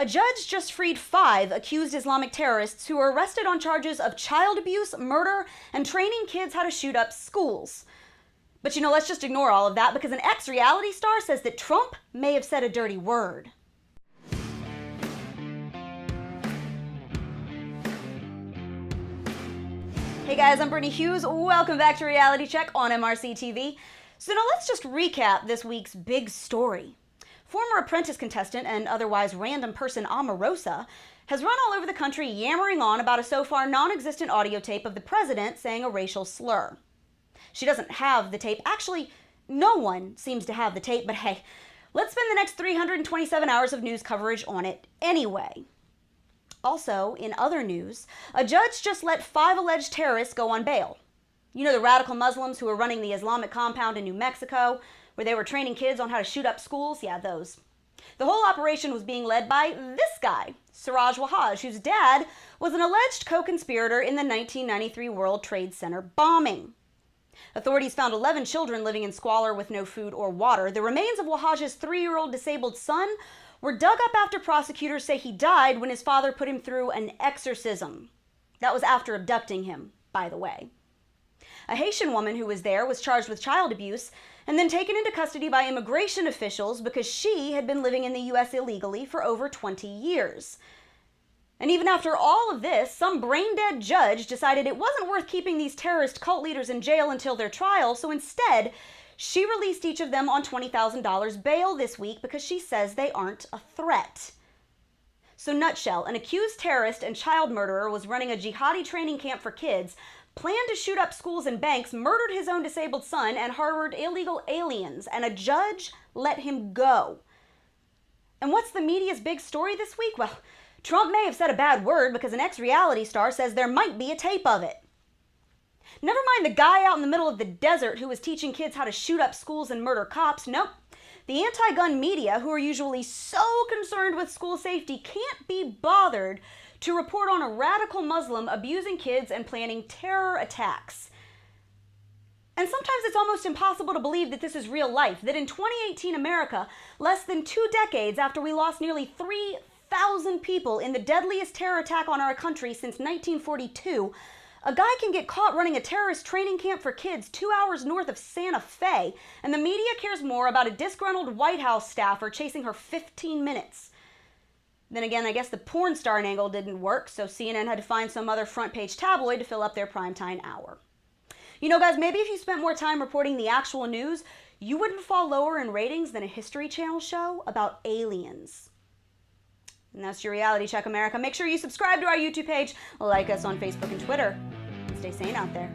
A judge just freed 5 accused Islamic terrorists who were arrested on charges of child abuse, murder, and training kids how to shoot up schools. But let's just ignore all of that because an ex-reality star says that Trump may have said a dirty word. Hey guys, I'm Brittany Hughes. Welcome back to Reality Check on MRC TV. So now let's just recap this week's big story. Former Apprentice contestant and otherwise random person Omarosa has run all over the country yammering on about a so far non-existent audio tape of the president saying a racial slur. She doesn't have the tape. Actually, no one seems to have the tape, but hey, let's spend the next 327 hours of news coverage on it anyway. Also, in other news, a judge just let 5 alleged terrorists go on bail. You know, the radical Muslims who were running the Islamic compound in New Mexico, where they were training kids on how to shoot up schools? Yeah, those. The whole operation was being led by this guy, Siraj Wahhaj, whose dad was an alleged co-conspirator in the 1993 World Trade Center bombing. Authorities found 11 children living in squalor with no food or water. The remains of Wahhaj's 3-year-old disabled son were dug up after prosecutors say he died when his father put him through an exorcism. That was after abducting him, by the way. A Haitian woman who was there was charged with child abuse and then taken into custody by immigration officials because she had been living in the U.S. illegally for over 20 years. And even after all of this, some brain-dead judge decided it wasn't worth keeping these terrorist cult leaders in jail until their trial, so instead, she released each of them on $20,000 bail this week because she says they aren't a threat. So nutshell, an accused terrorist and child murderer was running a jihadi training camp for kids, planned to shoot up schools and banks, murdered his own disabled son, and harbored illegal aliens, and a judge let him go. And what's the media's big story this week? Well, Trump may have said a bad word because an ex-reality star says there might be a tape of it. Never mind the guy out in the middle of the desert who was teaching kids how to shoot up schools and murder cops. Nope. The anti-gun media, who are usually so concerned with school safety, can't be bothered to report on a radical Muslim abusing kids and planning terror attacks. And sometimes it's almost impossible to believe that this is real life, that in 2018 America, less than 2 decades after we lost nearly 3,000 people in the deadliest terror attack on our country since 1942, a guy can get caught running a terrorist training camp for kids 2 hours north of Santa Fe, and the media cares more about a disgruntled White House staffer chasing her 15 minutes. Then again, I guess the porn star angle didn't work, so CNN had to find some other front page tabloid to fill up their primetime hour. You know, guys, maybe if you spent more time reporting the actual news, you wouldn't fall lower in ratings than a History Channel show about aliens. And that's your Reality Check, America. Make sure you subscribe to our YouTube page, like us on Facebook and Twitter, and stay sane out there.